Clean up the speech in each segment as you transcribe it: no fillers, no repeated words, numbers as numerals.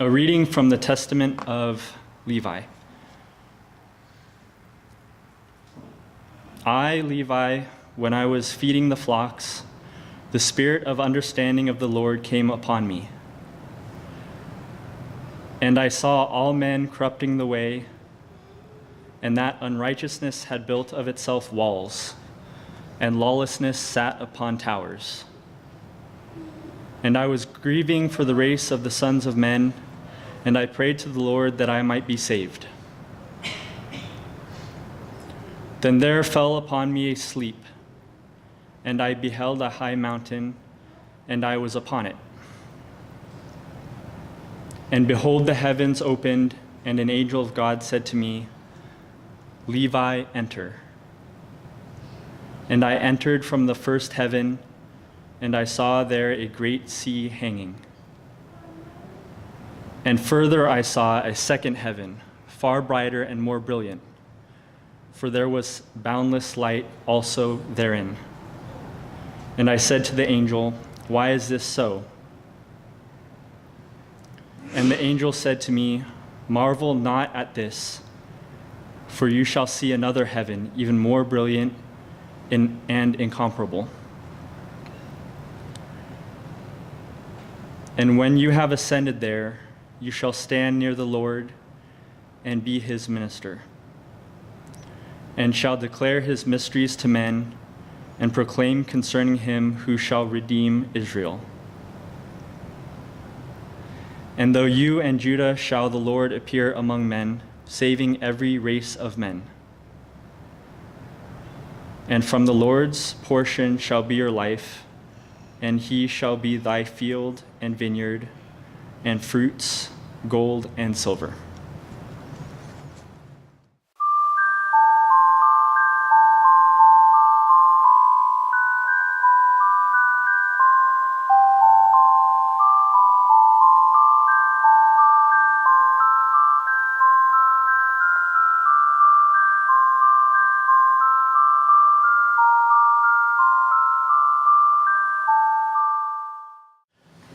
A reading from the Testament of Levi. I, Levi, when I was feeding the flocks, the spirit of understanding of the Lord came upon me. And I saw all men corrupting the way, and that unrighteousness had built of itself walls, and lawlessness sat upon towers. And I was grieving for the race of the sons of men, and I prayed to the Lord that I might be saved. Then there fell upon me a sleep, and I beheld a high mountain, and I was upon it. And behold, the heavens opened, and an angel of God said to me, Levi, enter. And I entered from the first heaven, and I saw there a great sea hanging. And further I saw a second heaven, far brighter and more brilliant, for there was boundless light also therein. And I said to the angel, why is this so? And the angel said to me, marvel not at this, for you shall see another heaven, even more brilliant and incomparable. And when you have ascended there, you shall stand near the Lord and be his minister, and shall declare his mysteries to men and proclaim concerning him who shall redeem Israel. And though you and Judah shall the Lord appear among men, saving every race of men. And from the Lord's portion shall be your life, and he shall be thy field and vineyard, and fruits, gold, and silver.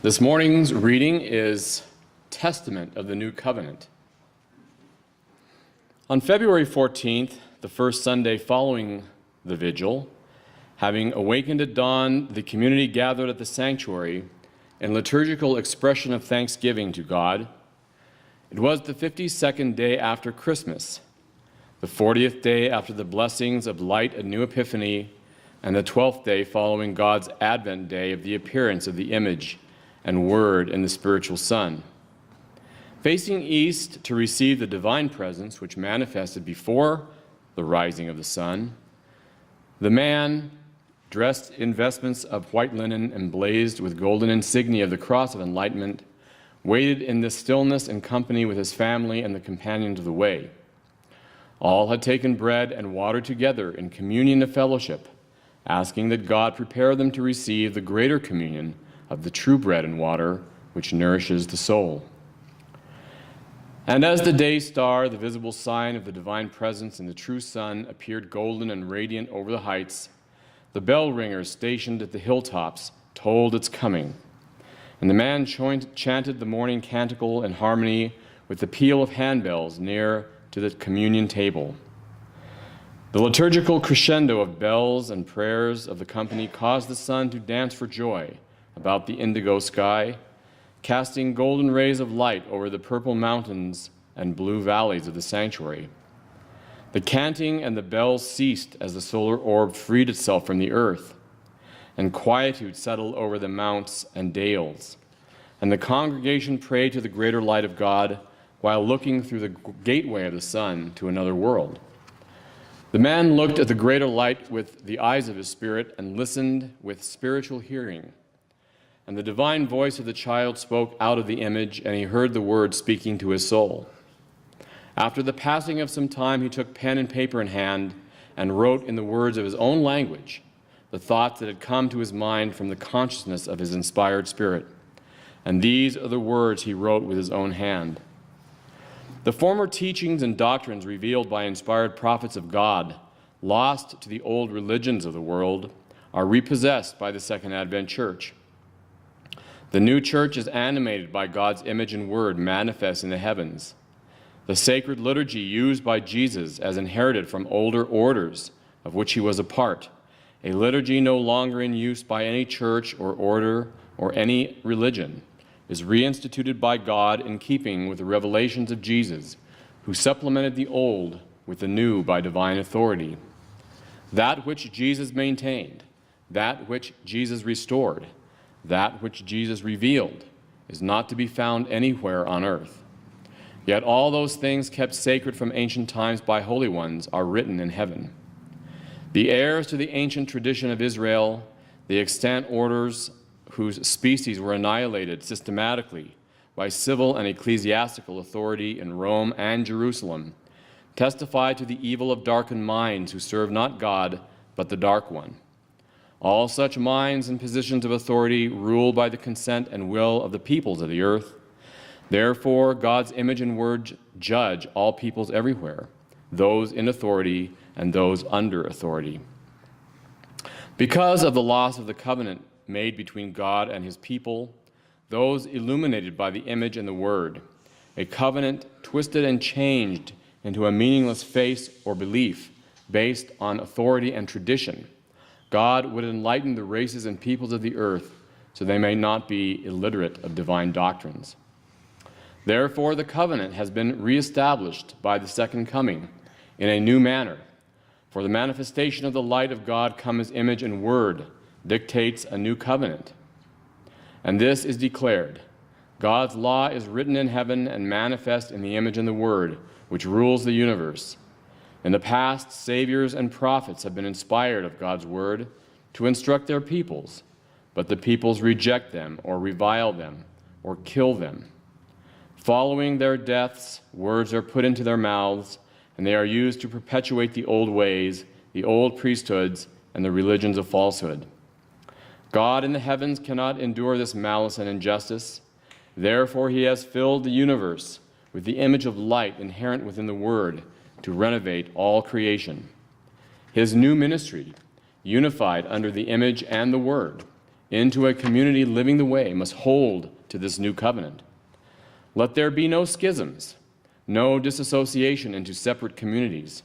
This morning's reading is Testament of the New Covenant. On February 14th, the first Sunday following the vigil, having awakened at dawn, the community gathered at the sanctuary in liturgical expression of thanksgiving to God. It was the 52nd day after Christmas, the 40th day after the blessings of light and new Epiphany, and the 12th day following God's Advent day of the appearance of the image and Word in the spiritual Son. Facing east to receive the divine presence which manifested before the rising of the sun, the man, dressed in vestments of white linen emblazed with golden insignia of the cross of enlightenment, waited in the stillness and company with his family and the companions of the way. All had taken bread and water together in communion of fellowship, asking that God prepare them to receive the greater communion of the true bread and water which nourishes the soul. And as the day star, the visible sign of the divine presence in the true sun, appeared golden and radiant over the heights, the bell ringers stationed at the hilltops tolled its coming, and the man chanted the morning canticle in harmony with the peal of handbells near to the communion table. The liturgical crescendo of bells and prayers of the company caused the sun to dance for joy about the indigo sky, casting golden rays of light over the purple mountains and blue valleys of the sanctuary. The canting and the bells ceased as the solar orb freed itself from the earth, and quietude settled over the mounts and dales, and the congregation prayed to the greater light of God while looking through the gateway of the sun to another world. The man looked at the greater light with the eyes of his spirit and listened with spiritual hearing. And the divine voice of the child spoke out of the image, and he heard the word speaking to his soul. After the passing of some time, he took pen and paper in hand and wrote in the words of his own language the thoughts that had come to his mind from the consciousness of his inspired spirit. And these are the words he wrote with his own hand. The former teachings and doctrines revealed by inspired prophets of God, lost to the old religions of the world, are repossessed by the Second Advent Church. The new church is animated by God's image and word manifest in the heavens. The sacred liturgy used by Jesus as inherited from older orders of which he was a part, a liturgy no longer in use by any church or order or any religion, is reinstituted by God in keeping with the revelations of Jesus, who supplemented the old with the new by divine authority. That which Jesus maintained, that which Jesus restored, that which Jesus revealed, is not to be found anywhere on earth. Yet all those things kept sacred from ancient times by holy ones are written in heaven. The heirs to the ancient tradition of Israel, the extant orders whose species were annihilated systematically by civil and ecclesiastical authority in Rome and Jerusalem, testify to the evil of darkened minds who serve not God, but the dark one. All such minds and positions of authority rule by the consent and will of the peoples of the earth. Therefore, God's image and word judge all peoples everywhere, those in authority and those under authority. Because of the loss of the covenant made between God and his people, those illuminated by the image and the word, a covenant twisted and changed into a meaningless faith or belief based on authority and tradition, God would enlighten the races and peoples of the earth so they may not be illiterate of divine doctrines. Therefore, the covenant has been reestablished by the second coming in a new manner. For the manifestation of the light of God come as image and word dictates a new covenant. And this is declared: God's law is written in heaven and manifest in the image and the word, which rules the universe. In the past, saviors and prophets have been inspired of God's word to instruct their peoples, but the peoples reject them or revile them or kill them. Following their deaths, words are put into their mouths, and they are used to perpetuate the old ways, the old priesthoods, and the religions of falsehood. God in the heavens cannot endure this malice and injustice. Therefore, he has filled the universe with the image of light inherent within the Word to renovate all creation. His new ministry, unified under the image and the Word, into a community living the way, must hold to this new covenant. Let there be no schisms, no disassociation into separate communities.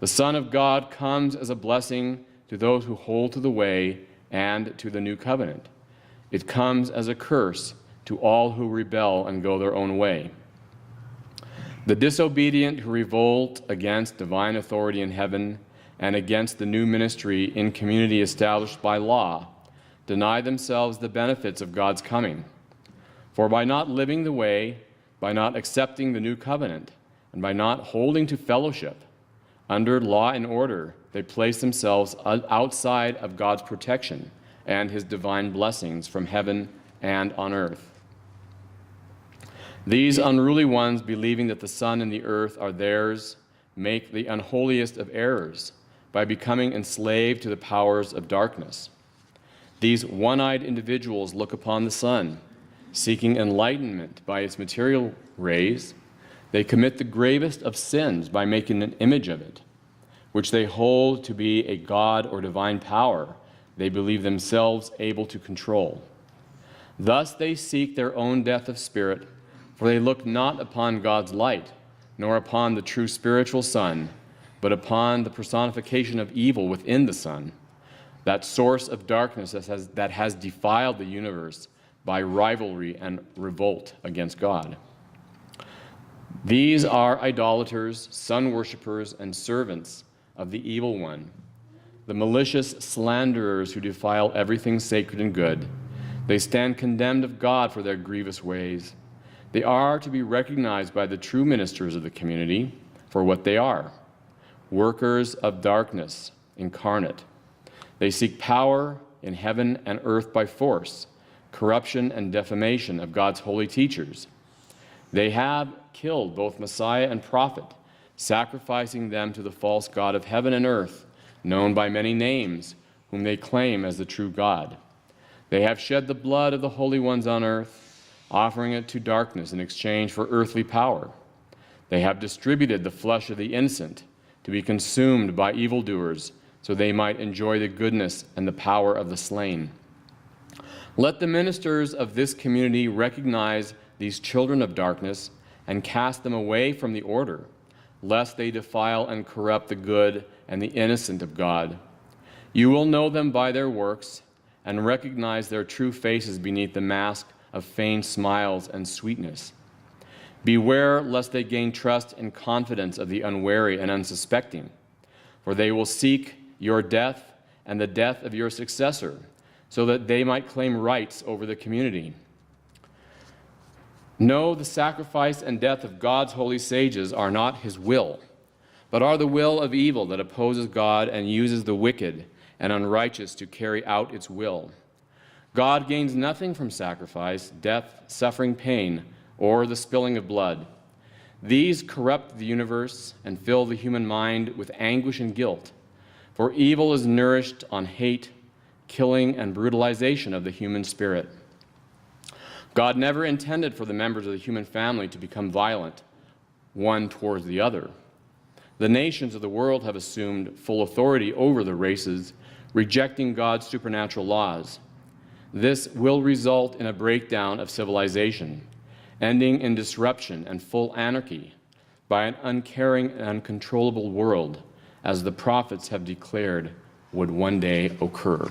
The Son of God comes as a blessing to those who hold to the way and to the new covenant. It comes as a curse to all who rebel and go their own way. The disobedient who revolt against divine authority in heaven and against the new ministry in community established by law deny themselves the benefits of God's coming. For by not living the way, by not accepting the new covenant, and by not holding to fellowship under law and order, they place themselves outside of God's protection and his divine blessings from heaven and on earth. These unruly ones, believing that the sun and the earth are theirs, make the unholiest of errors by becoming enslaved to the powers of darkness. These one-eyed individuals look upon the sun, seeking enlightenment by its material rays. They commit the gravest of sins by making an image of it, which they hold to be a god or divine power they believe themselves able to control. Thus they seek their own death of spirit, for they look not upon God's light, nor upon the true spiritual sun, but upon the personification of evil within the sun, that source of darkness that has defiled the universe by rivalry and revolt against God. These are idolaters, sun worshippers, and servants of the evil one, the malicious slanderers who defile everything sacred and good. They stand condemned of God for their grievous ways. They are to be recognized by the true ministers of the community for what they are: workers of darkness incarnate. They seek power in heaven and earth by force, corruption and defamation of God's holy teachers. They have killed both Messiah and prophet, sacrificing them to the false god of heaven and earth, known by many names, whom they claim as the true God. They have shed the blood of the holy ones on earth, offering it to darkness in exchange for earthly power. They have distributed the flesh of the innocent to be consumed by evildoers, so they might enjoy the goodness and the power of the slain. Let the ministers of this community recognize these children of darkness and cast them away from the order, lest they defile and corrupt the good and the innocent of God. You will know them by their works and recognize their true faces beneath the mask of feigned smiles and sweetness. Beware lest they gain trust and confidence of the unwary and unsuspecting, for they will seek your death and the death of your successor, so that they might claim rights over the community. No, the sacrifice and death of God's holy sages are not his will, but are the will of evil that opposes God and uses the wicked and unrighteous to carry out its will. God gains nothing from sacrifice, death, suffering, pain, or the spilling of blood. These corrupt the universe and fill the human mind with anguish and guilt, for evil is nourished on hate, killing, and brutalization of the human spirit. God never intended for the members of the human family to become violent, one towards the other. The nations of the world have assumed full authority over the races, rejecting God's supernatural laws. This will result in a breakdown of civilization, ending in disruption and full anarchy by an uncaring and uncontrollable world, as the prophets have declared would one day occur.